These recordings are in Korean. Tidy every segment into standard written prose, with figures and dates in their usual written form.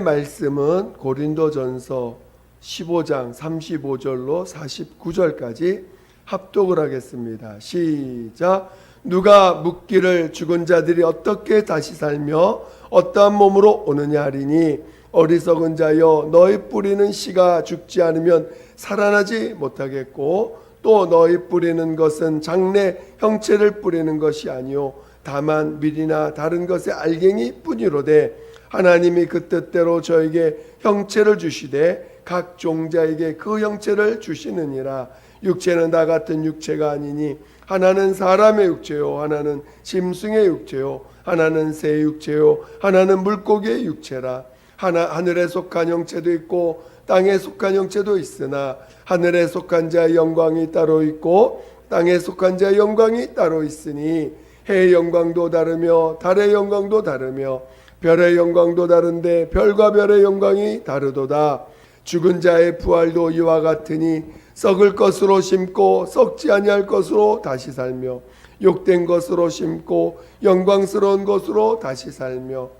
말씀은 고린도전서 15장 35절로 49절까지 합독을 하겠습니다. 시작. 누가 묻기를 죽은 자들이 어떻게 다시 살며 어떠한 몸으로 오느냐 하리니 어리석은 자여 너희 뿌리는 씨가 죽지 않으면 살아나지 못하겠고 또 너희 뿌리는 것은 장래 형체를 뿌리는 것이 아니요 다만 밀이나 다른 것의 알갱이 뿐이로되 하나님이 그 뜻대로 저에게 형체를 주시되 각 종자에게 그 형체를 주시느니라. 육체는 다 같은 육체가 아니니 하나는 사람의 육체요 하나는 짐승의 육체요 하나는 새 육체요 하나는 물고기의 육체라. 하늘에 속한 형체도 있고 땅에 속한 형체도 있으나 하늘에 속한 자의 영광이 따로 있고 땅에 속한 자의 영광이 따로 있으니 해의 영광도 다르며 달의 영광도 다르며 별의 영광도 다른데 별과 별의 영광이 다르도다. 죽은 자의 부활도 이와 같으니 썩을 것으로 심고 썩지 아니할 것으로 다시 살며 욕된 것으로 심고 영광스러운 것으로 다시 살며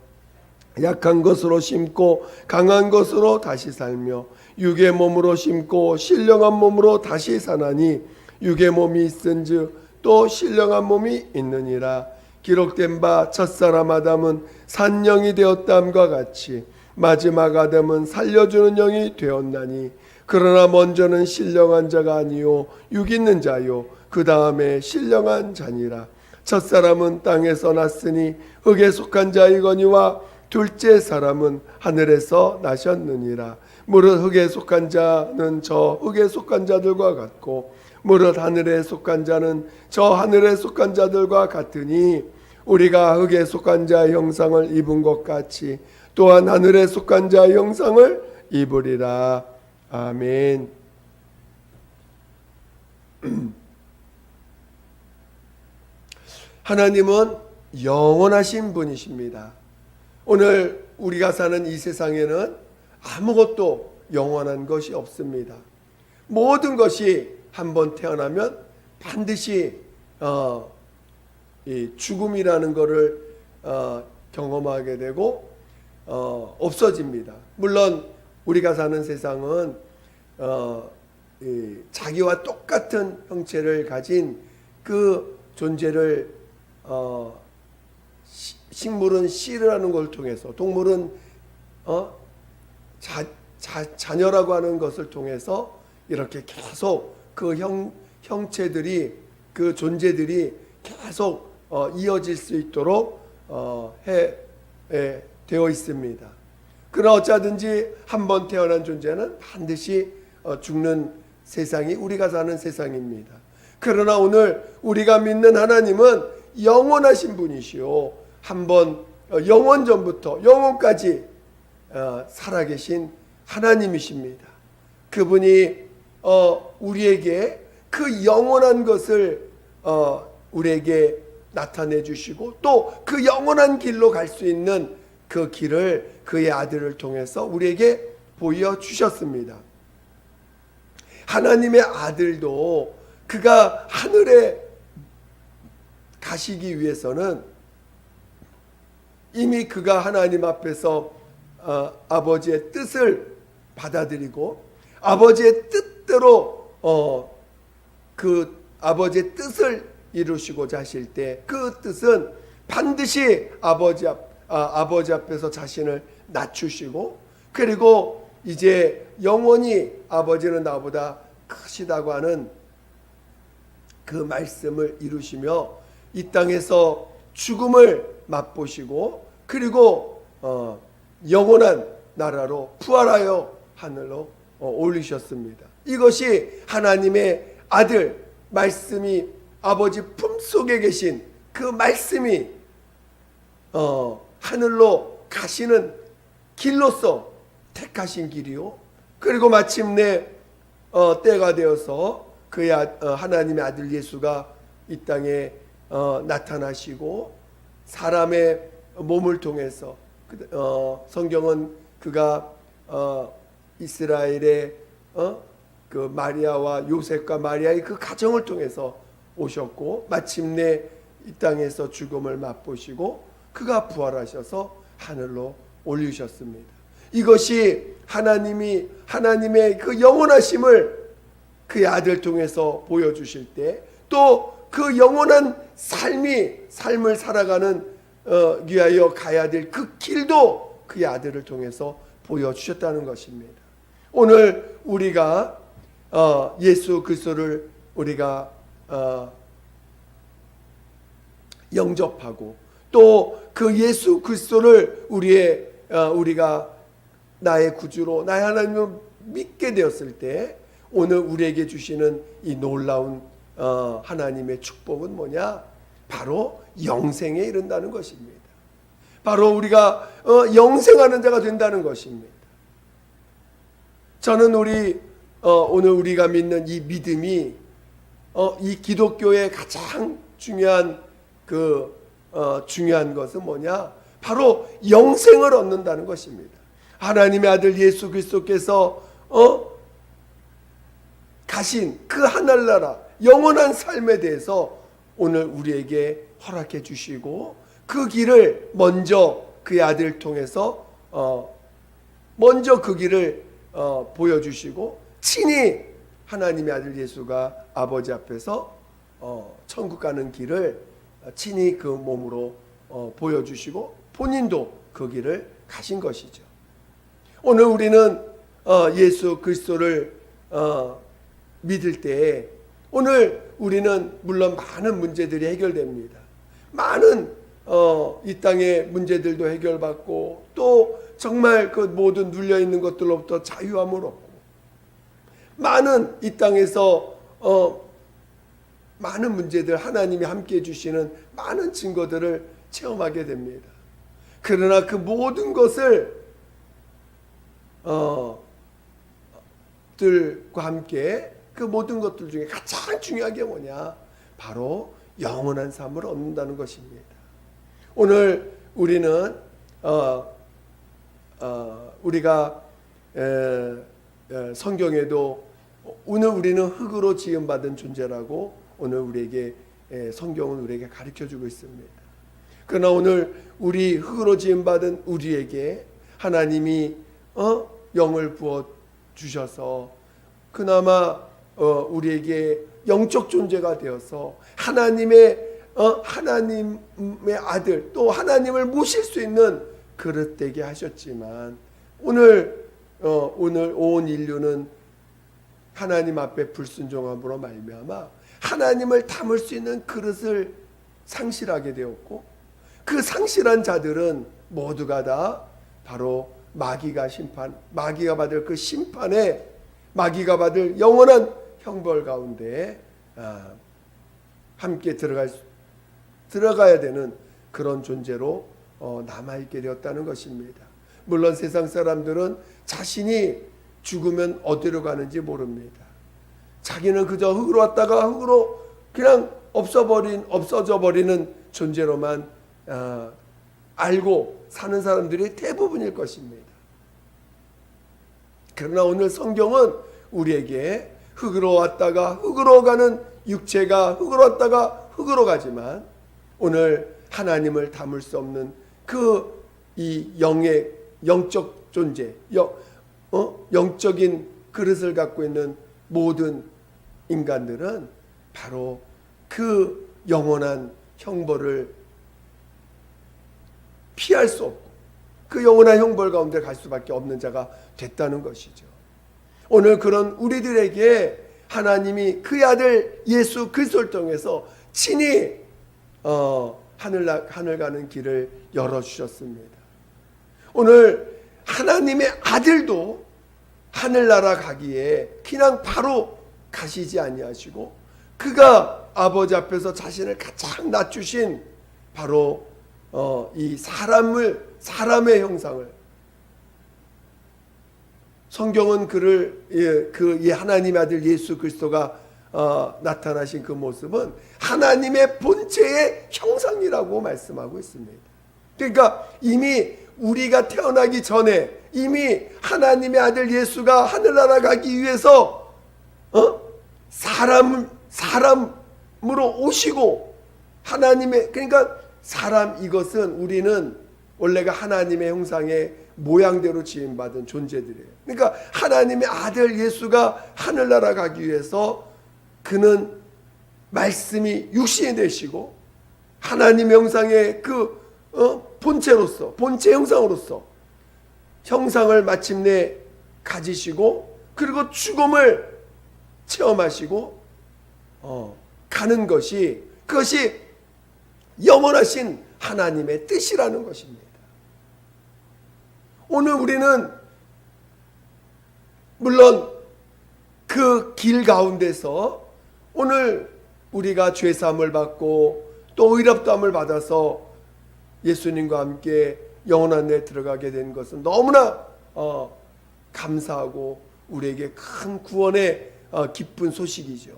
약한 것으로 심고 강한 것으로 다시 살며 육의 몸으로 심고 신령한 몸으로 다시 사나니 육의 몸이 있은즉 또 신령한 몸이 있느니라. 기록된 바 첫사람 아담은 산 영이 되었다함과 같이 마지막 아담은 살려주는 영이 되었나니 그러나 먼저는 신령한 자가 아니요 육 있는 자요 그 다음에 신령한 자니라. 첫사람은 땅에서 났으니 흙에 속한 자이거니와 둘째 사람은 하늘에서 나셨느니라. 무릇 흙에 속한 자는 저 흙에 속한 자들과 같고 무릇 하늘에 속한 자는 저 하늘에 속한 자들과 같으니 우리가 흙에 속한 자의 형상을 입은 것 같이 또한 하늘에 속한 자의 형상을 입으리라. 아멘. 하나님은 영원하신 분이십니다. 오늘 우리가 사는 이 세상에는 아무것도 영원한 것이 없습니다. 모든 것이 한번 태어나면 반드시 이 죽음이라는 것을 경험하게 되고 없어집니다. 물론 우리가 사는 세상은 자기와 똑같은 형체를 가진 그 존재를 식물은 씨를 하는 걸 통해서 동물은 자녀라고 하는 것을 통해서 이렇게 계속 그 형체들이 그 존재들이 계속 이어질 수 있도록 되어 있습니다. 그러나 어쩌든지 한번 태어난 존재는 반드시 죽는 세상이 우리가 사는 세상입니다. 그러나 오늘 우리가 믿는 하나님은 영원하신 분이시오. 한번 영원 전부터 영원까지 살아계신 하나님이십니다. 그분이 우리에게 그 영원한 것을 우리에게 나타내 주시고 또 그 영원한 길로 갈 수 있는 그 길을 그의 아들을 통해서 우리에게 보여주셨습니다. 하나님의 아들도 그가 하늘에 가시기 위해서는 이미 그가 하나님 앞에서 아버지의 뜻을 받아들이고 아버지의 뜻대로 그 아버지의 뜻을 이루시고자 하실 때 그 뜻은 반드시 아버지 앞에서 자신을 낮추시고 그리고 이제 영원히 아버지는 나보다 크시다고 하는 그 말씀을 이루시며 이 땅에서 죽음을 맛보시고 그리고 영원한 나라로 부활하여 하늘로 올리셨습니다. 이것이 하나님의 아들 말씀이 아버지 품속에 계신 그 말씀이 하늘로 가시는 길로서 택하신 길이요. 그리고 마침내 때가 되어서 그의 하나님의 아들 예수가 이 땅에 나타나시고 사람의 몸을 통해서 성경은 그가 이스라엘의 그 마리아와 요셉과 마리아의 그 가정을 통해서 오셨고 마침내 이 땅에서 죽음을 맛보시고 그가 부활하셔서 하늘로 올리셨습니다. 이것이 하나님의 그 영원하심을 그의 아들 통해서 보여주실 때, 또 그 영원한 삶을 살아가는 위하여 가야 될 그 길도 그의 아들을 통해서 보여주셨다는 것입니다. 오늘 우리가 예수 그리스도를 우리가 영접하고, 또 그 예수 그리스도를 우리가 나의 구주로, 나의 하나님을 믿게 되었을 때, 오늘 우리에게 주시는 이 놀라운 하나님의 축복은 뭐냐? 바로 영생에 이른다는 것입니다. 바로 우리가 영생하는 자가 된다는 것입니다. 저는 오늘 우리가 믿는 이 믿음이 이 기독교의 가장 중요한 중요한 것은 뭐냐? 바로 영생을 얻는다는 것입니다. 하나님의 아들 예수 그리스도께서 가신 그 하늘나라 영원한 삶에 대해서 오늘 우리에게 허락해 주시고, 그 길을 먼저 그의 아들을 통해서 먼저 그 길을 보여주시고, 친히 하나님의 아들 예수가 아버지 앞에서 천국 가는 길을 친히 그 몸으로 보여주시고, 본인도 그 길을 가신 것이죠. 오늘 우리는 예수 그리스도를 믿을 때, 오늘 우리는 물론 많은 문제들이 해결됩니다. 많은 이 땅의 문제들도 해결받고, 또 정말 그 모든 눌려있는 것들로부터 자유함을 얻고, 많은 이 땅에서 많은 문제들, 하나님이 함께 해주시는 많은 증거들을 체험하게 됩니다. 그러나 그 모든 것을 들과 함께 그 모든 것들 중에 가장 중요한 게 뭐냐? 바로 영원한 삶을 얻는다는 것입니다. 오늘 우리는 우리가 성경에도 오늘 우리는 흙으로 지음받은 존재라고 오늘 우리에게 성경은 우리에게 가르쳐주고 있습니다. 그러나 오늘 우리 흙으로 지음받은 우리에게 하나님이 영을 부어 주셔서 그나마 우리에게 영적 존재가 되어서 하나님의 아들, 또 하나님을 모실 수 있는 그릇 되게 하셨지만, 오늘 온 인류는 하나님 앞에 불순종함으로 말미암아 하나님을 담을 수 있는 그릇을 상실하게 되었고, 그 상실한 자들은 모두가 다 바로 마귀가 받을 그 심판에, 마귀가 받을 영원한 형벌 가운데 함께 들어가야 되는 그런 존재로 남아있게 되었다는 것입니다. 물론 세상 사람들은 자신이 죽으면 어디로 가는지 모릅니다. 자기는 그저 흙으로 왔다가 흙으로 그냥 없어져 버리는 존재로만 알고 사는 사람들이 대부분일 것입니다. 그러나 오늘 성경은 우리에게 흙으로 왔다가 흙으로 가는 육체가 흙으로 왔다가 흙으로 가지만, 오늘 하나님을 담을 수 없는 이 영적 존재, 영적인 그릇을 갖고 있는 모든 인간들은 바로 그 영원한 형벌을 피할 수 없고, 그 영원한 형벌 가운데 갈 수밖에 없는 자가 됐다는 것이죠. 오늘 그런 우리들에게 하나님이 그의 아들 예수 그리스도를 통해서 친히 하늘 가는 길을 열어주셨습니다. 오늘 하나님의 아들도 하늘나라 가기에 그냥 바로 가시지 아니하시고, 그가 아버지 앞에서 자신을 가장 낮추신 바로 이 사람의 형상을, 성경은 이 하나님의 아들 예수 그리스도가 나타나신 그 모습은 하나님의 본체의 형상이라고 말씀하고 있습니다. 그러니까 이미 우리가 태어나기 전에 이미 하나님의 아들 예수가 하늘나라 가기 위해서 사람으로 오시고, 그러니까 이것은 우리는 원래가 하나님의 형상의 모양대로 지음받은 존재들이에요. 그러니까 하나님의 아들 예수가 하늘나라 가기 위해서 그는 말씀이 육신이 되시고 하나님 형상의 그 본체로서, 본체 형상으로서 형상을 마침내 가지시고 그리고 죽음을 체험하시고 가는 것이, 그것이 영원하신 하나님의 뜻이라는 것입니다. 오늘 우리는 물론 그 길 가운데서 오늘 우리가 죄사함을 받고 또 의롭다함을 받아서 예수님과 함께 영원한 데 들어가게 된 것은 너무나 감사하고 우리에게 큰 구원의 기쁜 소식이죠.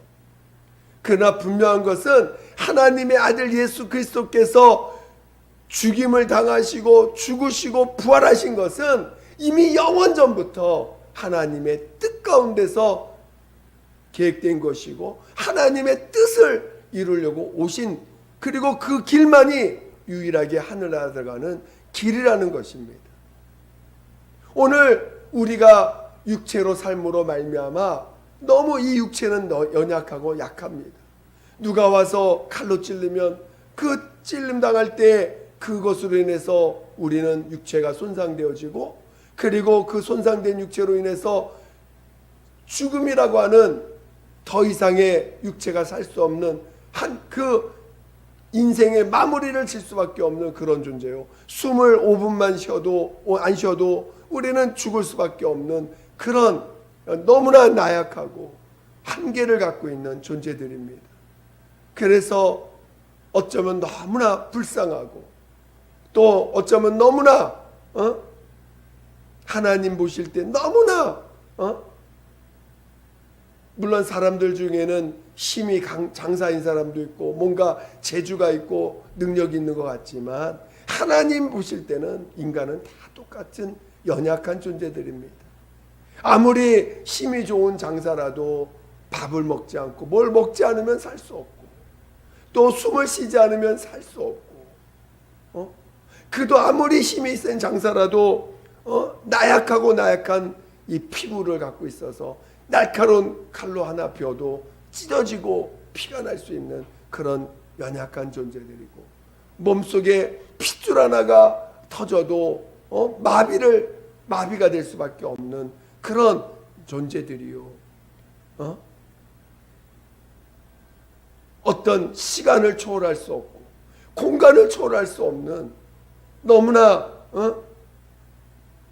그러나 분명한 것은 하나님의 아들 예수 그리스도께서 죽임을 당하시고 죽으시고 부활하신 것은 이미 영원 전부터 하나님의 뜻 가운데서 계획된 것이고 하나님의 뜻을 이루려고 오신, 그리고 그 길만이 유일하게 하늘나라 들어가는 길이라는 것입니다. 오늘 우리가 육체로 삶으로 말미암아 너무 이 육체는 연약하고 약합니다. 누가 와서 칼로 찔르면 그 찔림 당할 때 그것으로 인해서 우리는 육체가 손상되어지고, 그리고 그 손상된 육체로 인해서 죽음이라고 하는 더 이상의 육체가 살 수 없는 그 인생의 마무리를 칠 수밖에 없는 그런 존재요. 숨을 5분만 안 쉬어도 우리는 죽을 수밖에 없는 그런 너무나 나약하고 한계를 갖고 있는 존재들입니다. 그래서 어쩌면 너무나 불쌍하고 또 어쩌면 너무나 하나님 보실 때 너무나 물론 사람들 중에는 힘이 장사인 사람도 있고 뭔가 재주가 있고 능력이 있는 것 같지만 하나님 보실 때는 인간은 다 똑같은 연약한 존재들입니다. 아무리 힘이 좋은 장사라도 밥을 먹지 않고 뭘 먹지 않으면 살 수 없고 또 숨을 쉬지 않으면 살 수 없고 그도 아무리 힘이 센 장사라도 나약한 이 피부를 갖고 있어서 날카로운 칼로 하나 벼도 찢어지고 피가 날 수 있는 그런 연약한 존재들이고, 몸속에 핏줄 하나가 터져도 마비가 될 수밖에 없는 그런 존재들이요. 어떤 시간을 초월할 수 없고 공간을 초월할 수 없는 너무나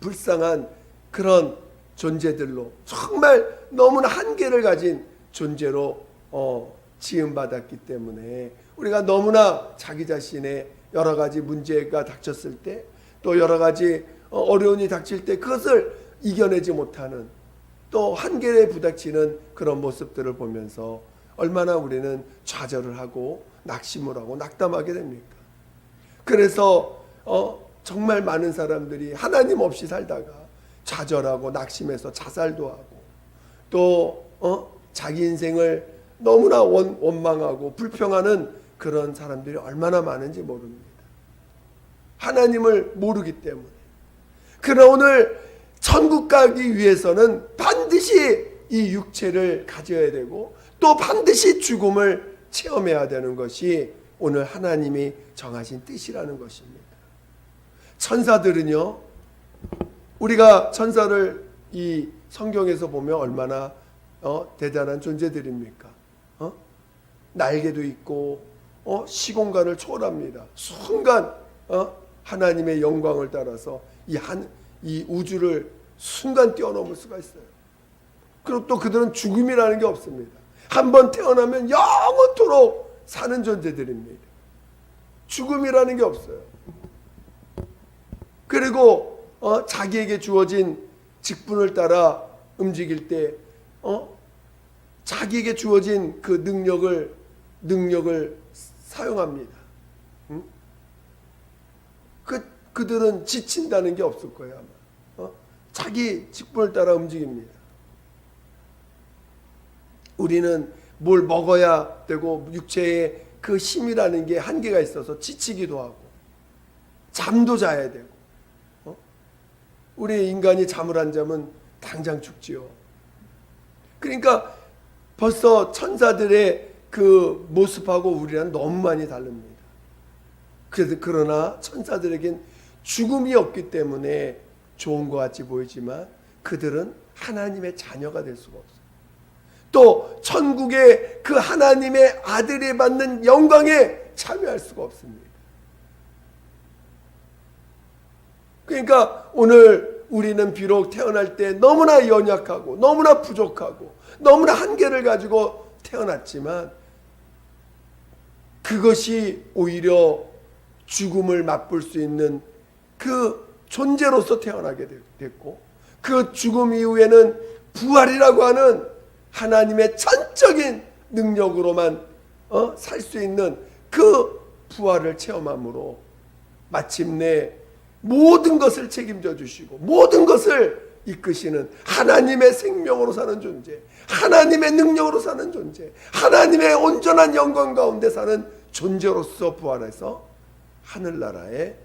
불쌍한 그런 존재들로 정말 너무나 한계를 가진 존재로 지음받았기 때문에 우리가 너무나 자기 자신의 여러 가지 문제가 닥쳤을 때 또 여러 가지 어려움이 닥칠 때 그것을 이겨내지 못하는 또 한계에 부닥치는 그런 모습들을 보면서 얼마나 우리는 좌절을 하고 낙심을 하고 낙담하게 됩니까? 그래서 정말 많은 사람들이 하나님 없이 살다가 좌절하고 낙심해서 자살도 하고 또 자기 인생을 너무나 원망하고 불평하는 그런 사람들이 얼마나 많은지 모릅니다. 하나님을 모르기 때문에. 그러나 오늘 천국 가기 위해서는 반드시 이 육체를 가져야 되고 또 반드시 죽음을 체험해야 되는 것이 오늘 하나님이 정하신 뜻이라는 것입니다. 천사들은요, 우리가 천사를 이 성경에서 보면 얼마나 대단한 존재들입니까? 날개도 있고 시공간을 초월합니다. 순간 하나님의 영광을 따라서 이 우주를 순간 뛰어넘을 수가 있어요. 그리고 또 그들은 죽음이라는 게 없습니다. 한번 태어나면 영원토록 사는 존재들입니다. 죽음이라는 게 없어요. 그리고 자기에게 주어진 직분을 따라 움직일 때 자기에게 주어진 그 능력을 사용합니다. 그들은 지친다는 게 없을 거예요. 아마. 자기 직분을 따라 움직입니다. 우리는 뭘 먹어야 되고 육체의 그 힘이라는 게 한계가 있어서 지치기도 하고 잠도 자야 되고 우리 인간이 잠을 안 자면 당장 죽지요. 그러니까 벌써 천사들의 그 모습하고 우리랑 너무 많이 다릅니다. 그러나 천사들에겐 죽음이 없기 때문에 좋은 것 같이 보이지만 그들은 하나님의 자녀가 될 수가 없어요. 또 천국의 그 하나님의 아들이 받는 영광에 참여할 수가 없습니다. 그러니까 오늘 우리는 비록 태어날 때 너무나 연약하고 너무나 부족하고 너무나 한계를 가지고 태어났지만 그것이 오히려 죽음을 맛볼 수 있는 그 존재로서 태어나게 됐고 그 죽음 이후에는 부활이라고 하는 하나님의 전적인 능력으로만 살 수 있는 그 부활을 체험함으로 마침내 모든 것을 책임져 주시고 모든 것을 이끄시는 하나님의 생명으로 사는 존재, 하나님의 능력으로 사는 존재, 하나님의 온전한 영광 가운데 사는 존재로서 부활해서 하늘나라에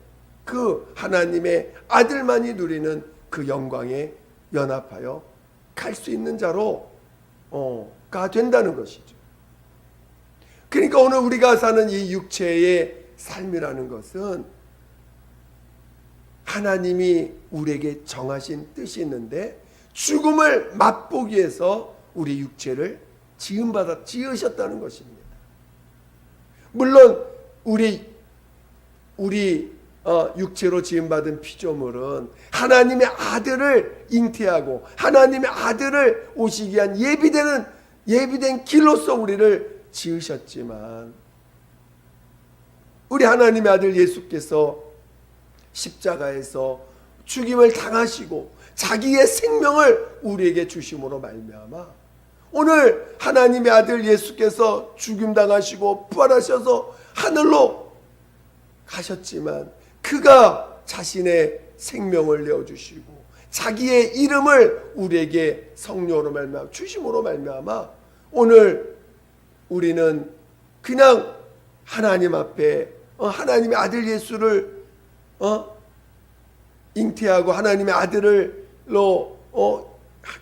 그 하나님의 아들만이 누리는 그 영광에 연합하여 갈 수 있는 자로 가 된다는 것이죠. 그러니까 오늘 우리가 사는 이 육체의 삶이라는 것은 하나님이 우리에게 정하신 뜻이 있는데 죽음을 맛보기 위해서 우리 육체를 지으셨다는 것입니다. 물론 우리 육체로 지음받은 피조물은 하나님의 아들을 잉태하고 하나님의 아들을 오시기 위한 예비된 길로서 우리를 지으셨지만 우리 하나님의 아들 예수께서 십자가에서 죽임을 당하시고 자기의 생명을 우리에게 주심으로 말미암아 오늘 하나님의 아들 예수께서 죽임 당하시고 부활하셔서 하늘로 가셨지만 그가 자신의 생명을 내어주시고 자기의 이름을 우리에게 성령으로 말미암아 주심으로 말미암아 오늘 우리는 그냥 하나님 앞에 하나님의 아들 예수를 잉태하고 하나님의 아들로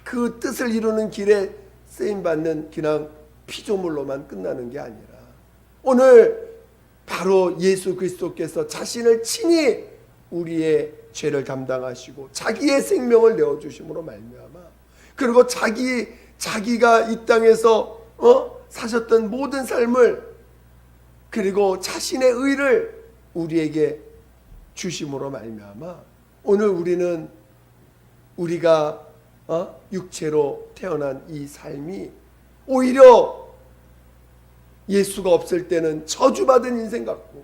그 뜻을 이루는 길에 쓰임받는 그냥 피조물로만 끝나는 게 아니라 오늘 바로 예수 그리스도께서 자신을 친히 우리의 죄를 담당하시고 자기의 생명을 내어주심으로 말미암아 그리고 자기가 이 땅에서 사셨던 모든 삶을 그리고 자신의 의를 우리에게 주심으로 말미암아 오늘 우리가 육체로 태어난 이 삶이 오히려 예수가 없을 때는 저주받은 인생 같고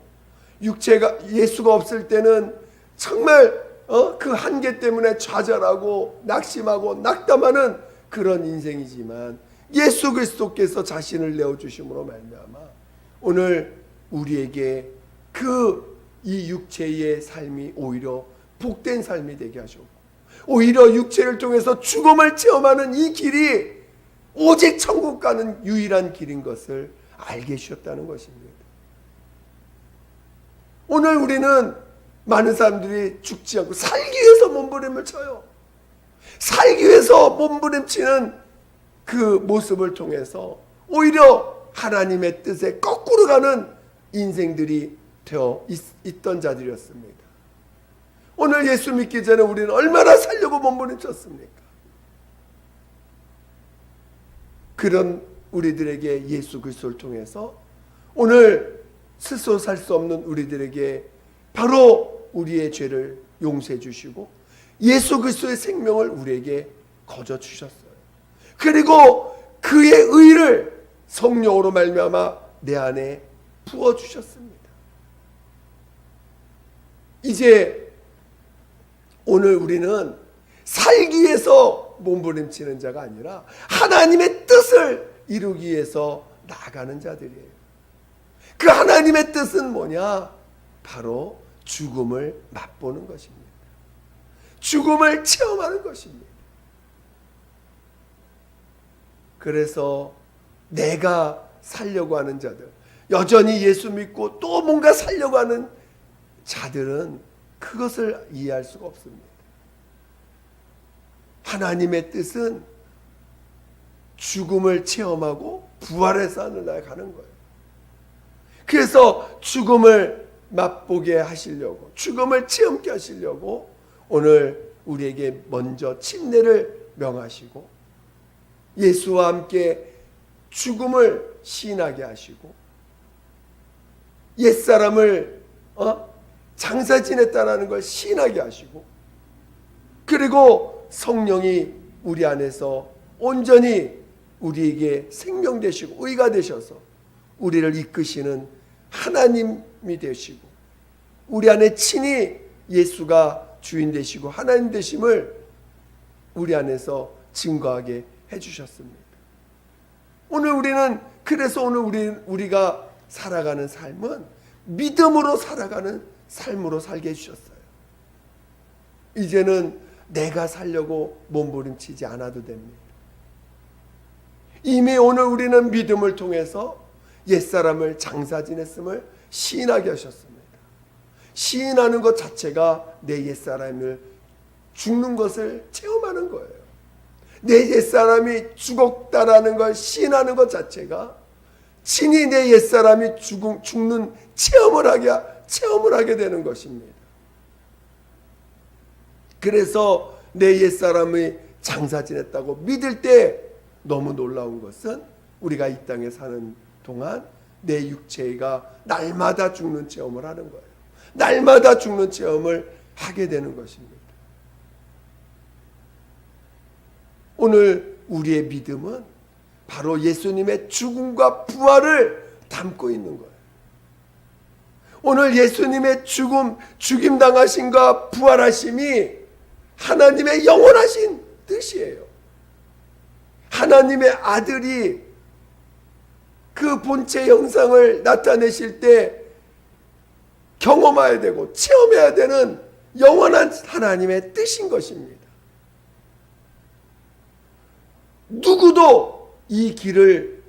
예수가 없을 때는 정말 그 한계 때문에 좌절하고 낙심하고 낙담하는 그런 인생이지만 예수 그리스도께서 자신을 내어주심으로 말미암아 오늘 우리에게 이 육체의 삶이 오히려 복된 삶이 되게 하셨고 오히려 육체를 통해서 죽음을 체험하는 이 길이 오직 천국 가는 유일한 길인 것을 알게 해주셨다는 것입니다. 오늘 우리는 많은 사람들이 죽지 않고 살기 위해서 몸부림을 쳐요. 살기 위해서 몸부림치는 그 모습을 통해서 오히려 하나님의 뜻에 거꾸로 가는 인생들이 되어 있던 자들이었습니다. 오늘 예수 믿기 전에 우리는 얼마나 살려고 몸부림쳤습니까? 그런 우리들에게 예수 그리스도를 통해서 오늘 스스로 살 수 없는 우리들에게 바로 우리의 죄를 용서해 주시고 예수 그리스도의 생명을 우리에게 거저 주셨어요. 그리고 그의 의를 성령으로 말미암아 내 안에 부어 주셨습니다. 이제 오늘 우리는 살기 위해서 몸부림치는 자가 아니라 하나님의 뜻을 이루기 위해서 나아가는 자들이에요. 그 하나님의 뜻은 뭐냐? 바로 죽음을 맛보는 것입니다. 죽음을 체험하는 것입니다. 그래서 내가 살려고 하는 자들, 여전히 예수 믿고 또 뭔가 살려고 하는 자들은 그것을 이해할 수가 없습니다. 하나님의 뜻은 죽음을 체험하고 부활해서 하늘나라에 가는 거예요. 그래서 죽음을 맛보게 하시려고, 죽음을 체험케 하시려고 오늘 우리에게 먼저 침례를 명하시고 예수와 함께 죽음을 시인하게 하시고 옛사람을 장사 지냈다라는 걸 시인하게 하시고, 그리고 성령이 우리 안에서 온전히 우리에게 생명 되시고 의가 되셔서 우리를 이끄시는 하나님이 되시고, 우리 안에 친히 예수가 주인 되시고 하나님 되심을 우리 안에서 증거하게 해주셨습니다. 오늘 우리는 그래서 오늘 우리가 살아가는 삶은 믿음으로 살아가는 삶으로 살게 해주셨어요. 이제는 내가 살려고 몸부림치지 않아도 됩니다. 이미 오늘 우리는 믿음을 통해서 옛사람을 장사 지냈음을 시인하게 하셨습니다. 시인하는 것 자체가 내 옛사람을 죽는 것을 체험하는 거예요. 내 옛사람이 죽었다라는 걸 시인하는 것 자체가 친히 내 옛사람이 죽는 체험을 하게 되는 것입니다. 그래서 내 옛사람이 장사 지냈다고 믿을 때 너무 놀라운 것은 우리가 이 땅에 사는 동안 내 육체가 날마다 죽는 체험을 하는 거예요. 날마다 죽는 체험을 하게 되는 것입니다. 오늘 우리의 믿음은 바로 예수님의 죽음과 부활을 담고 있는 거예요. 오늘 예수님의 죽임 당하심과 부활하심이 하나님의 영원하신 뜻이에요. 하나님의 아들이 그 본체 형상을 나타내실 때 경험해야 되고 체험해야 되는 영원한 하나님의 뜻인 것입니다. 누구도 이 길을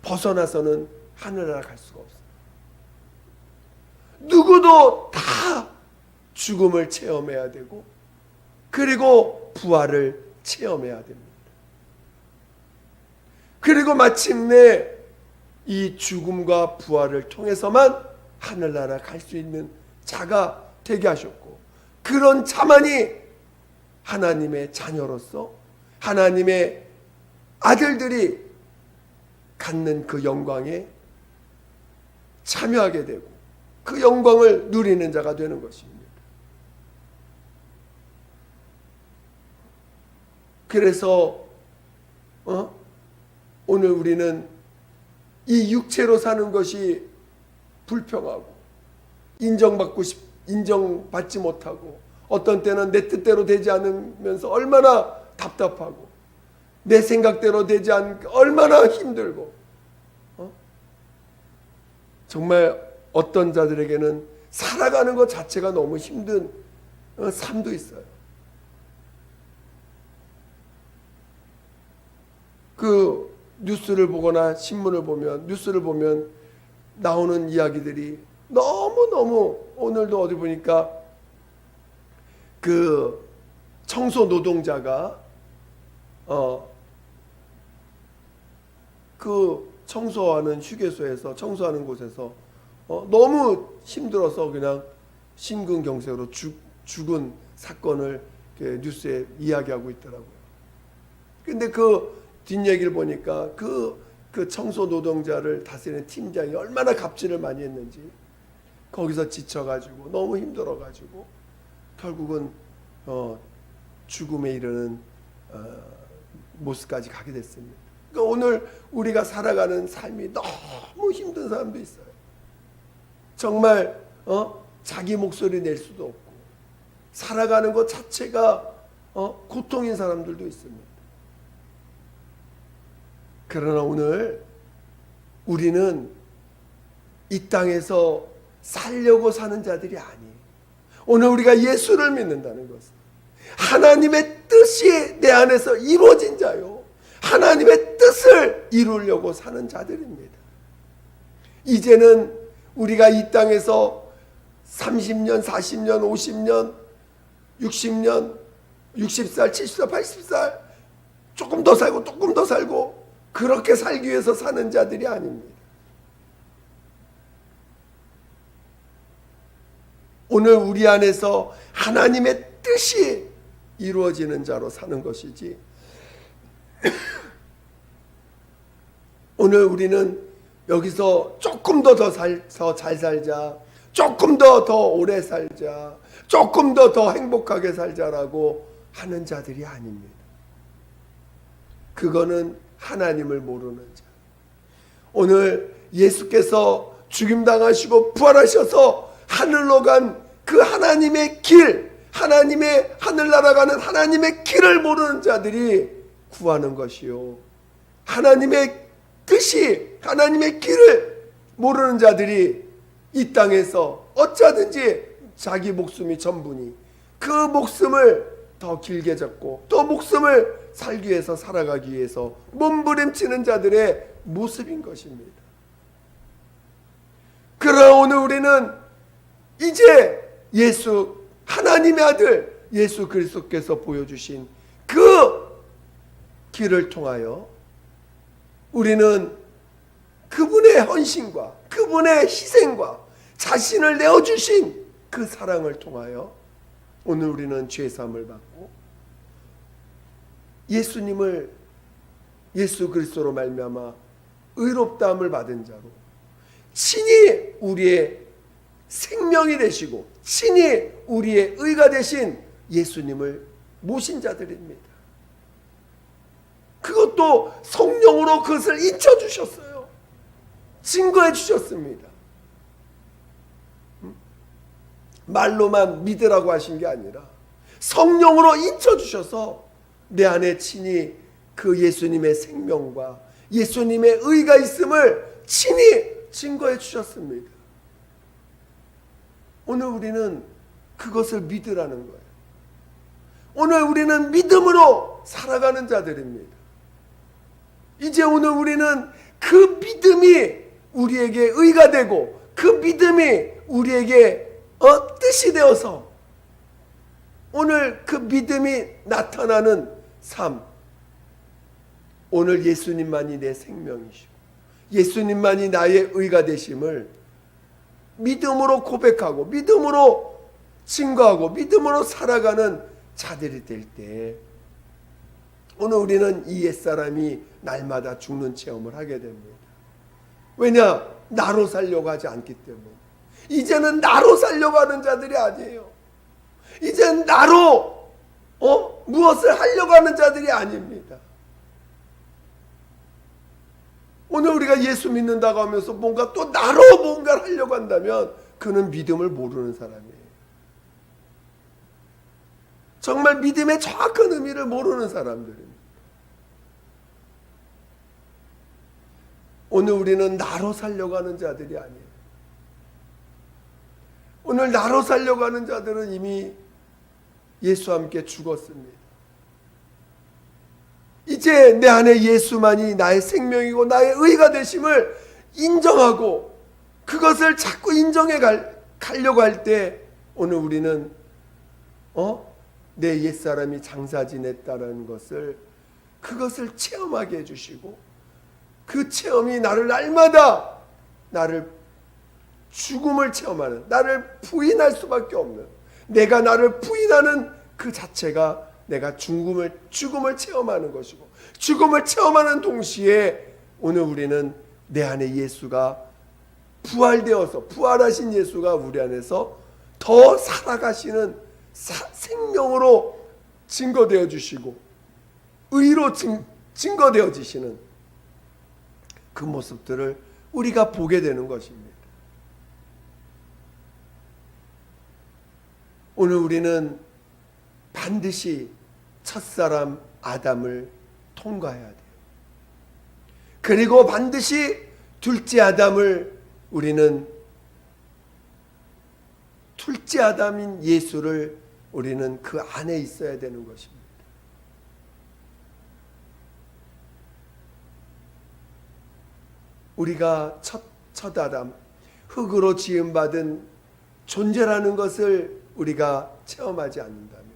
벗어나서는 하늘나라 갈 수가 없어요. 누구도 다 죽음을 체험해야 되고 그리고 부활을 체험해야 됩니다. 그리고 마침내 이 죽음과 부활을 통해서만 하늘나라 갈 수 있는 자가 되게 하셨고, 그런 자만이 하나님의 자녀로서 하나님의 아들들이 갖는 그 영광에 참여하게 되고 그 영광을 누리는 자가 되는 것입니다. 그래서 오늘 우리는 이 육체로 사는 것이 불평하고 인정받지 못하고 어떤 때는 내 뜻대로 되지 않으면서 얼마나 답답하고 내 생각대로 되지 않으니까 얼마나 힘들고 정말 어떤 자들에게는 살아가는 것 자체가 너무 힘든 삶도 있어요. 그 뉴스를 보거나 신문을 보면 나오는 이야기들이 너무너무, 오늘도 어디 보니까 그 청소 노동자가 그 청소하는 휴게소에서 청소하는 곳에서 너무 힘들어서 그냥 심근경색으로 죽은 사건을 뉴스에 이야기하고 있더라고요. 근데 그 뒷얘기를 보니까 그 청소 노동자를 다스리는 팀장이 얼마나 갑질을 많이 했는지 거기서 지쳐가지고 너무 힘들어가지고 결국은 죽음에 이르는 모습까지 가게 됐습니다. 그러니까 오늘 우리가 살아가는 삶이 너무 힘든 사람도 있어요. 정말 자기 목소리 낼 수도 없고 살아가는 것 자체가 고통인 사람들도 있습니다. 그러나 오늘 우리는 이 땅에서 살려고 사는 자들이 아니에요. 오늘 우리가 예수를 믿는다는 것은 하나님의 뜻이 내 안에서 이루어진 자요, 하나님의 뜻을 이루려고 사는 자들입니다. 이제는 우리가 이 땅에서 30년, 40년, 50년, 60년 60살, 70살, 80살 조금 더 살고 조금 더 살고 그렇게 살기 위해서 사는 자들이 아닙니다. 오늘 우리 안에서 하나님의 뜻이 이루어지는 자로 사는 것이지, 오늘 우리는 여기서 조금 더 잘 살자, 조금 더 오래 살자, 조금 더 행복하게 살자라고 하는 자들이 아닙니다. 그거는 하나님을 모르는 자. 오늘 예수께서 죽임당하시고 부활하셔서 하늘로 간 그 하나님의 길, 하나님의 하늘나라 가는 하나님의 길을 모르는 자들이 구하는 것이요, 하나님의 뜻이, 하나님의 길을 모르는 자들이 이 땅에서 어쩌든지 자기 목숨이 전부니 그 목숨을 더 길게 잡고 또 목숨을 살기 위해서, 살아가기 위해서 몸부림치는 자들의 모습인 것입니다. 그러나 오늘 우리는 이제 예수, 하나님의 아들 예수 그리스도께서 보여주신 그 길을 통하여 우리는 그분의 헌신과 그분의 희생과 자신을 내어주신 그 사랑을 통하여 오늘 우리는 죄사함을 받고 예수님을, 예수 그리스도로 말미암아 의롭다함을 받은 자로 친히 우리의 생명이 되시고 친히 우리의 의가 되신 예수님을 모신 자들입니다. 그것도 성령으로 그것을 인쳐주셨어요. 증거해 주셨습니다. 말로만 믿으라고 하신 게 아니라 성령으로 인쳐주셔서 내 안에 친히 그 예수님의 생명과 예수님의 의가 있음을 친히 증거해 주셨습니다. 오늘 우리는 그것을 믿으라는 거예요. 오늘 우리는 믿음으로 살아가는 자들입니다. 이제 오늘 우리는 그 믿음이 우리에게 의가 되고 그 믿음이 우리에게 뜻이 되어서 오늘 그 믿음이 나타나는 삶, 오늘 예수님만이 내 생명이시고 예수님만이 나의 의가 되심을 믿음으로 고백하고 믿음으로 증거하고 믿음으로 살아가는 자들이 될 때 오늘 우리는 이 옛사람이 날마다 죽는 체험을 하게 됩니다. 왜냐? 나로 살려고 하지 않기 때문에. 이제는 나로 살려고 하는 자들이 아니에요. 이제는 나로 무엇을 하려고 하는 자들이 아닙니다. 오늘 우리가 예수 믿는다고 하면서 뭔가 또 나로 뭔가를 하려고 한다면 그는 믿음을 모르는 사람이에요. 정말 믿음의 정확한 의미를 모르는 사람들입니다. 오늘 우리는 나로 살려고 하는 자들이 아니에요. 오늘 나로 살려고 하는 자들은 이미 예수와 함께 죽었습니다. 이제 내 안에 예수만이 나의 생명이고 나의 의가 되심을 인정하고 그것을 자꾸 인정해 가려고 할 때 오늘 우리는 내 옛사람이 장사 지냈다는 것을, 그것을 체험하게 해주시고 그 체험이 나를 날마다 나를 죽음을 체험하는, 나를 부인할 수밖에 없는, 내가 나를 부인하는 그 자체가 내가 죽음을 체험하는 것이고 죽음을 체험하는 동시에 오늘 우리는 내 안에 예수가 부활되어서 부활하신 예수가 우리 안에서 더 살아가시는 생명으로 증거되어 주시고 의로 증거되어 지시는 그 모습들을 우리가 보게 되는 것입니다. 오늘 우리는 반드시 첫사람 아담을 통과해야 돼요. 그리고 반드시 둘째 아담을 우리는 둘째 아담인 예수를 우리는 그 안에 있어야 되는 것입니다. 우리가 첫 아담, 흙으로 지음받은 존재라는 것을 우리가 체험하지 않는다면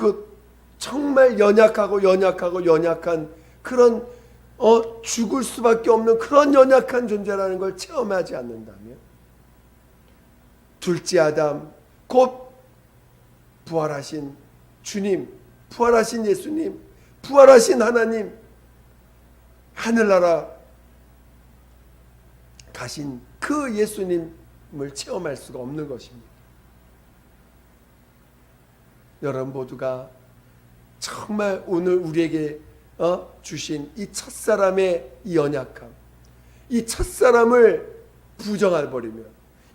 그 정말 연약한 그런 죽을 수밖에 없는 그런 연약한 존재라는 걸 체험하지 않는다면, 둘째 아담 곧 부활하신 주님, 부활하신 예수님, 부활하신 하나님, 하늘나라 가신 그 예수님을 체험할 수가 없는 것입니다. 여러분 모두가 정말 오늘 우리에게 주신 이 첫사람의 이 연약함, 이 첫사람을 부정해버리면,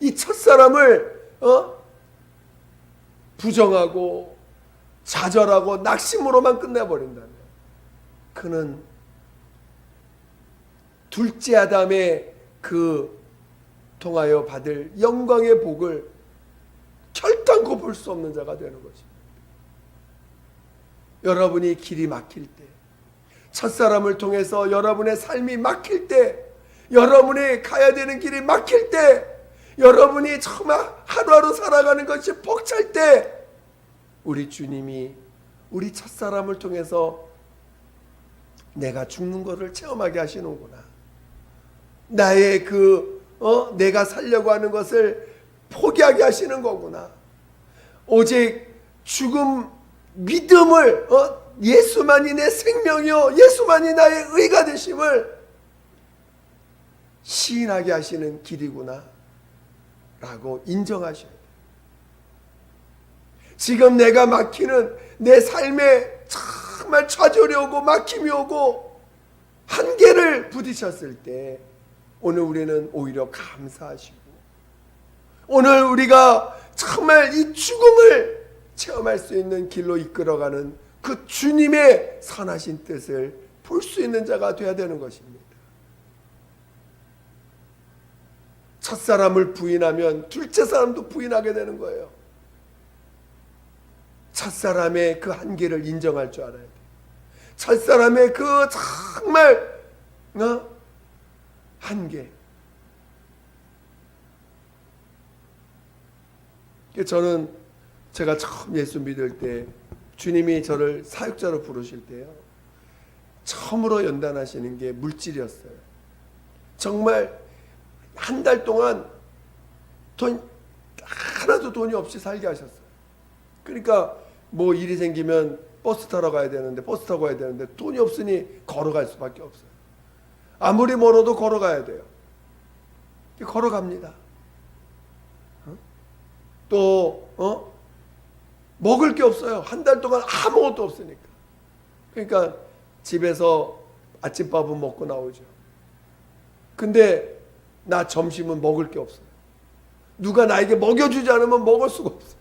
이 첫사람을 부정하고 좌절하고 낙심으로만 끝내버린다면, 그는 둘째 아담의 그 통하여 받을 영광의 복을 결단코 볼 수 없는 자가 되는 것입니다. 여러분이 길이 막힐 때, 첫사람을 통해서 여러분의 삶이 막힐 때, 여러분이 가야 되는 길이 막힐 때, 여러분이 정말 하루하루 살아가는 것이 벅찰 때, 우리 주님이 우리 첫사람을 통해서 내가 죽는 것을 체험하게 하시는구나, 나의 내가 살려고 하는 것을 포기하게 하시는 거구나, 오직 죽음 믿음을 예수만이 내 생명이요 예수만이 나의 의가 되심을 시인하게 하시는 길이구나 라고 인정하셔야 돼요. 지금 내가 막히는 내 삶에 정말 좌절이 오고 막힘이 오고 한계를 부딪혔을 때, 오늘 우리는 오히려 감사하시고, 오늘 우리가 정말 이 죽음을 체험할 수 있는 길로 이끌어가는 그 주님의 선하신 뜻을 볼 수 있는 자가 되어야 되는 것입니다. 첫사람을 부인하면 둘째 사람도 부인하게 되는 거예요. 첫사람의 그 한계를 인정할 줄 알아야 돼요. 첫사람의 그 정말 한계. 저는 제가 처음 예수 믿을 때 주님이 저를 사역자로 부르실 때요, 처음으로 연단하시는 게 물질이었어요. 정말 한 달 동안 하나도 돈이 없이 살게 하셨어요. 그러니까 뭐 일이 생기면 버스 타러 가야 되는데, 버스 타고 가야 되는데 돈이 없으니 걸어갈 수밖에 없어요. 아무리 멀어도 걸어가야 돼요. 걸어갑니다. 또 먹을 게 없어요. 한 달 동안 아무것도 없으니까. 그러니까 집에서 아침밥은 먹고 나오죠. 근데 나 점심은 먹을 게 없어요. 누가 나에게 먹여주지 않으면 먹을 수가 없어요.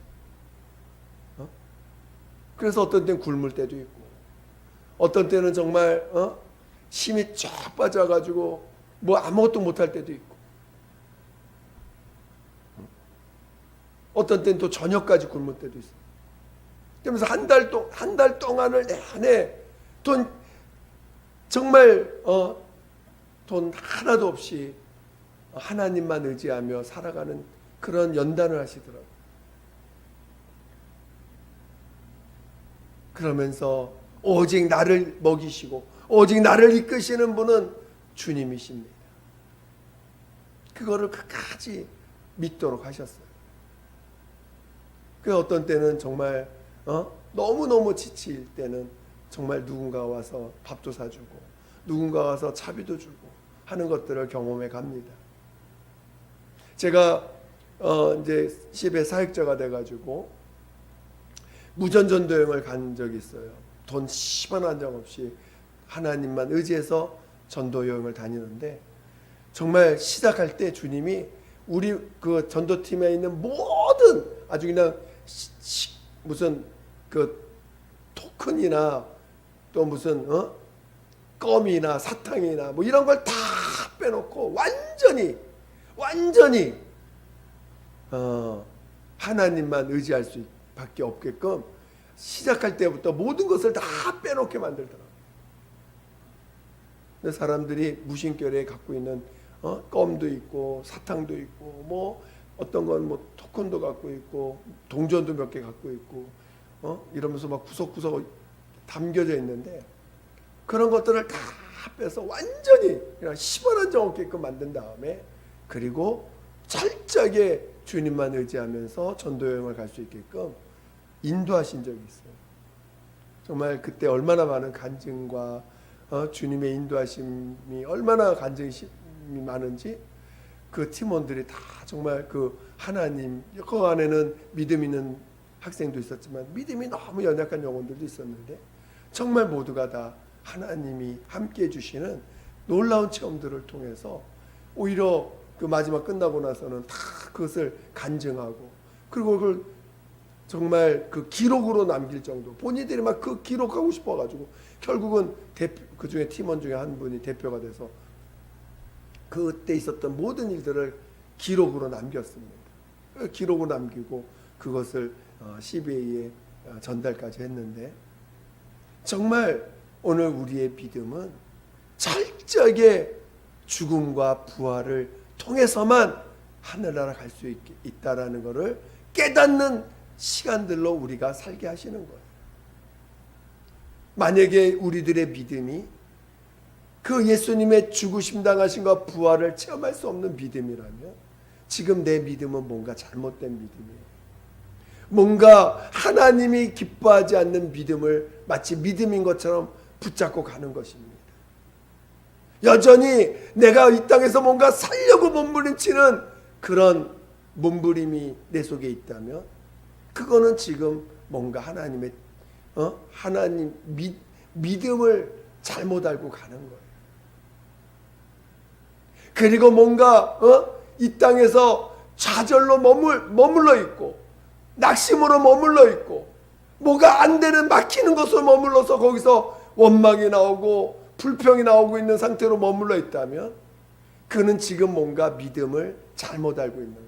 그래서 어떤 때는 굶을 때도 있고, 어떤 때는 정말 힘이 쫙 빠져가지고 뭐 아무것도 못할 때도 있고, 어떤 때는 또 저녁까지 굶을 때도 있어요. 그러면서 한 달 동안을 내내 정말 돈 하나도 없이 하나님만 의지하며 살아가는 그런 연단을 하시더라고요. 그러면서 오직 나를 먹이시고 오직 나를 이끄시는 분은 주님이십니다. 그거를 끝까지 믿도록 하셨어요. 그 어떤 때는 정말 너무너무 지칠 때는 정말 누군가 와서 밥도 사주고 누군가 와서 차비도 주고 하는 것들을 경험해 갑니다. 제가 이제 10회 사역자가 돼가지고 무전전도 여행을 간 적이 있어요. 돈 10원 한 장 없이 하나님만 의지해서 전도 여행을 다니는데, 정말 시작할 때 주님이 우리 그 전도팀에 있는 모든 아주 그냥 무슨 그 토큰이나 또 무슨 껌이나 사탕이나 뭐 이런 걸 다 빼놓고 완전히 하나님만 의지할 수밖에 없게끔 시작할 때부터 모든 것을 다 빼놓게 만들더라고요. 근데 사람들이 무심결에 갖고 있는 껌도 있고 사탕도 있고 뭐 어떤 건 뭐 토큰도 갖고 있고 동전도 몇 개 갖고 있고 이러면서 막 구석구석 담겨져 있는데 그런 것들을 다 빼서 완전히 그냥 시원한 정 없게끔 만든 다음에 그리고 철저하게 주님만 의지하면서 전도 여행을 갈 수 있게끔 인도하신 적이 있어요. 정말 그때 얼마나 많은 간증과 주님의 인도하심이 얼마나 간증이 많은지 그 팀원들이 다 정말 그 하나님, 그 안에는 믿음 있는 학생도 있었지만 믿음이 너무 연약한 영혼들도 있었는데 정말 모두가 다 하나님이 함께해 주시는 놀라운 체험들을 통해서 오히려 그 마지막 끝나고 나서는 다 그것을 간증하고 그리고 그걸 정말 그 기록으로 남길 정도 본인들이 막 그 기록하고 싶어가지고 결국은 그 중에 팀원 중에 한 분이 대표가 돼서 그때 있었던 모든 일들을 기록으로 남겼습니다. 기록으로 남기고 그것을 CBA에 전달까지 했는데 정말 오늘 우리의 믿음은 철저하게 죽음과 부활을 통해서만 하늘나라 갈 수 있다라는 것을 깨닫는 시간들로 우리가 살게 하시는 거예요. 만약에 우리들의 믿음이 그 예수님의 죽으심 당하심과 부활을 체험할 수 없는 믿음이라면 지금 내 믿음은 뭔가 잘못된 믿음이에요. 뭔가 하나님이 기뻐하지 않는 믿음을 마치 믿음인 것처럼 붙잡고 가는 것입니다. 여전히 내가 이 땅에서 뭔가 살려고 몸부림치는 그런 몸부림이 내 속에 있다면 그거는 지금 뭔가 하나님의 하나님 믿음을 잘못 알고 가는 거예요. 그리고 뭔가 이 땅에서 좌절로 머물러 있고 낙심으로 머물러 있고 뭐가 안 되는 막히는 것으로 머물러서 거기서 원망이 나오고 불평이 나오고 있는 상태로 머물러 있다면 그는 지금 뭔가 믿음을 잘못 알고 있는 거예요.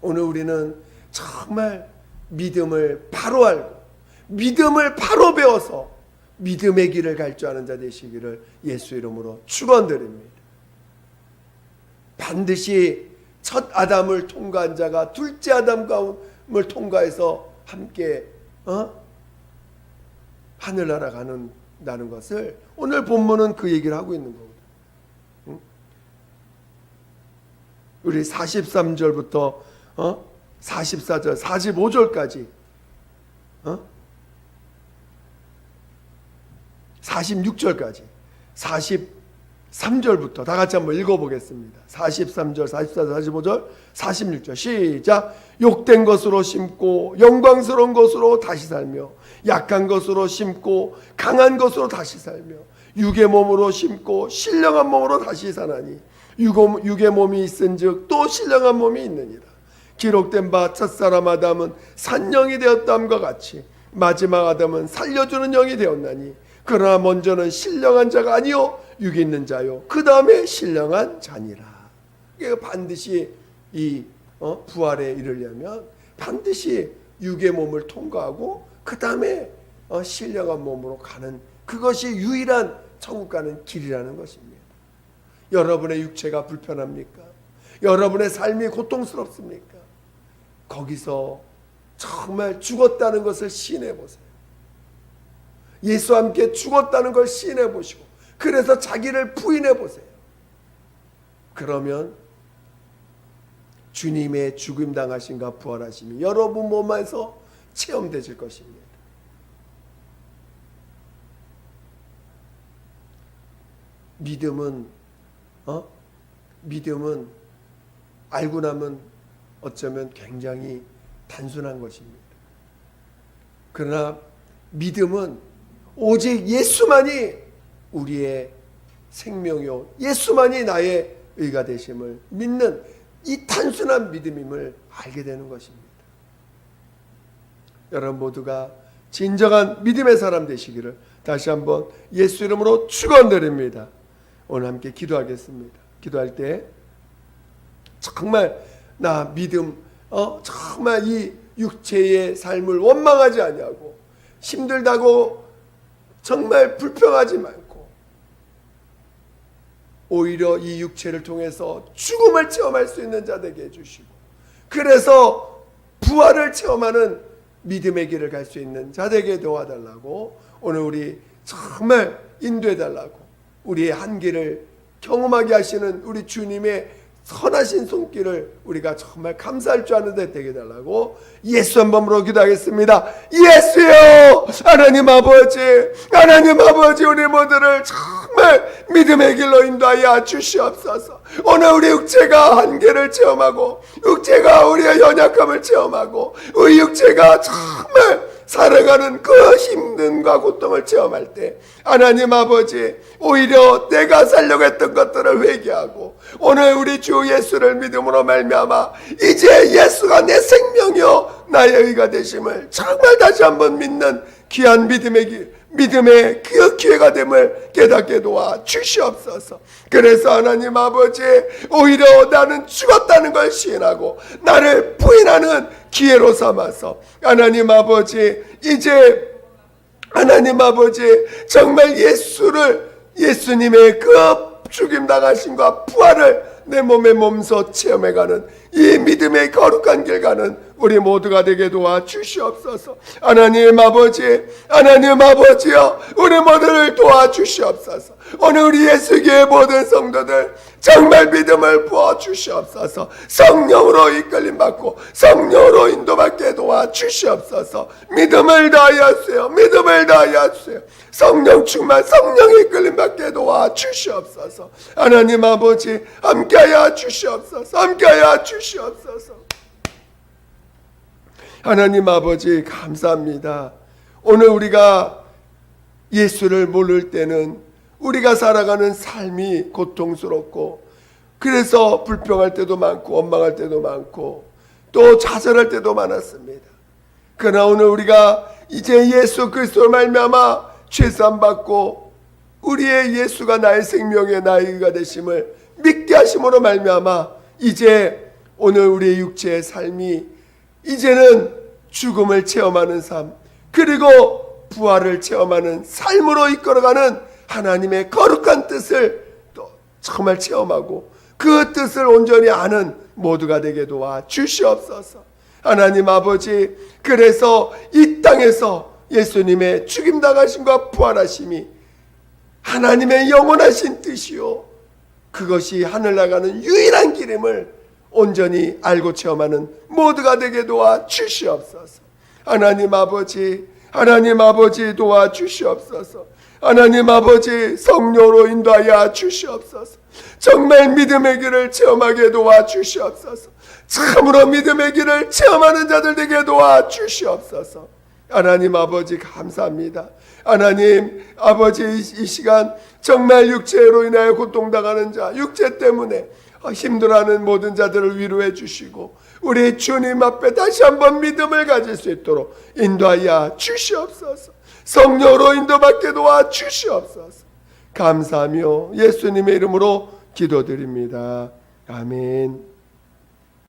오늘 우리는 정말 믿음을 바로 알고 믿음을 바로 배워서 믿음의 길을 갈 줄 아는 자 되시기를 예수 이름으로 축원드립니다. 반드시 첫 아담을 통과한 자가 둘째 아담을 통과해서 함께 하늘나라 가는다는 것을 오늘 본문은 그 얘기를 하고 있는 겁니다. 우리 43절부터 44절, 45절까지 46절까지 43절부터 다 같이 한번 읽어보겠습니다. 43절, 44절, 45절, 46절 시작. 욕된 것으로 심고 영광스러운 것으로 다시 살며 약한 것으로 심고 강한 것으로 다시 살며 육의 몸으로 심고 신령한 몸으로 다시 사나니 육의 몸이 있은즉 또 신령한 몸이 있느니라. 기록된 바 첫사람 아담은 산영이 되었다함과 같이 마지막 아담은 살려주는 영이 되었나니 그러나 먼저는 신령한 자가 아니요 육이 있는 자요 그 다음에 신령한 자니라. 반드시 이 부활에 이르려면 반드시 육의 몸을 통과하고 그 다음에 신령한 몸으로 가는 그것이 유일한 천국 가는 길이라는 것입니다. 여러분의 육체가 불편합니까? 여러분의 삶이 고통스럽습니까? 거기서 정말 죽었다는 것을 시인해 보세요. 예수와 함께 죽었다는 걸 시인해 보시고 그래서 자기를 부인해 보세요. 그러면 주님의 죽임 당하심과 부활하심이 여러분 몸에서 체험되실 것입니다. 믿음은 알고 나면 어쩌면 굉장히 단순한 것입니다. 그러나 믿음은 오직 예수만이 우리의 생명이요 예수만이 나의 의가 되심을 믿는 이 단순한 믿음임을 알게 되는 것입니다. 여러분 모두가 진정한 믿음의 사람 되시기를 다시 한번 예수 이름으로 축원드립니다. 오늘 함께 기도하겠습니다. 기도할 때 정말 나 믿음 정말 이 육체의 삶을 원망하지 아니하고 힘들다고 정말 불평하지 말고 오히려 이 육체를 통해서 죽음을 체험할 수 있는 자 되게 해주시고 그래서 부활을 체험하는 믿음의 길을 갈 수 있는 자들에게 도와달라고, 오늘 우리 정말 인도해달라고, 우리의 한계를 경험하게 하시는 우리 주님의 선하신 손길을 우리가 정말 감사할 줄 아는 데 되게 해달라고 예수 한 번으로 기도하겠습니다. 예수여, 하나님 아버지, 하나님 아버지, 우리 모두를 정말 믿음의 길로 인도하여 주시옵소서. 오늘 우리 육체가 한계를 체험하고, 육체가 우리의 연약함을 체험하고, 우리 육체가 정말 살아가는 그 힘듦과 고통을 체험할 때 하나님 아버지, 오히려 내가 살려고 했던 것들을 회개하고 오늘 우리 주 예수를 믿음으로 말미암아 이제 예수가 내 생명이요 나의 의가 되심을 정말 다시 한번 믿는 귀한 믿음의 그 기회가 됨을 깨닫게 도와 주시옵소서. 그래서 하나님 아버지, 오히려 나는 죽었다는 걸 시인하고 나를 부인하는 기회로 삼아서 하나님 아버지, 이제 하나님 아버지, 정말 예수님의 그 죽임 당하심과 부활을 내 몸에 몸소 체험해가는 이 믿음의 거룩한 길 가는 우리 모두가 되게 도와 주시옵소서. 하나님 아버지, 하나님 아버지여, 우리 모두를 도와 주시옵소서. 오늘 우리 예수교회 모든 성도들 정말 믿음을 부어 주시옵소서. 성령으로 이끌림 받고 성령으로 인도받게 도와 주시옵소서. 믿음을 다하여 주세요. 믿음을 다하여 주세요. 성령 충만, 성령 이끌림 받게 도와 주시옵소서. 하나님 아버지, 함께하여 주시옵소서. 함께하여 주시옵소서. 하나님 아버지, 감사합니다. 오늘 우리가 예수를 모를 때는 우리가 살아가는 삶이 고통스럽고, 그래서 불평할 때도 많고 원망할 때도 많고 또 좌절할 때도 많았습니다. 그러나 오늘 우리가 이제 예수 그리스도로 말미암아 죄사함 받고 우리의 예수가 나의 생명의 나의 의가 되심을 믿게 하심으로 말미암아 이제 오늘 우리의 육체의 삶이 이제는 죽음을 체험하는 삶, 그리고 부활을 체험하는 삶으로 이끌어가는 하나님의 거룩한 뜻을 또 정말 체험하고 그 뜻을 온전히 아는 모두가 되게 도와 주시옵소서. 하나님 아버지, 그래서 이 땅에서 예수님의 죽임당하심과 부활하심이 하나님의 영원하신 뜻이요, 그것이 하늘 나가는 유일한 길임을 온전히 알고 체험하는 모두가 되게 도와 주시옵소서. 하나님 아버지, 하나님 아버지 도와 주시옵소서. 하나님 아버지, 성령으로 인도하여 주시옵소서. 정말 믿음의 길을 체험하게 도와 주시옵소서. 참으로 믿음의 길을 체험하는 자들 되게 도와 주시옵소서. 하나님 아버지, 감사합니다. 하나님 아버지, 이 시간 정말 육체로 인하여 고통당하는 자, 육체 때문에 힘들어하는 모든 자들을 위로해 주시고 우리 주님 앞에 다시 한번 믿음을 가질 수 있도록 인도하여 주시옵소서. 성령으로 인도받게 도와 주시옵소서. 감사하며 예수님의 이름으로 기도드립니다. 아멘.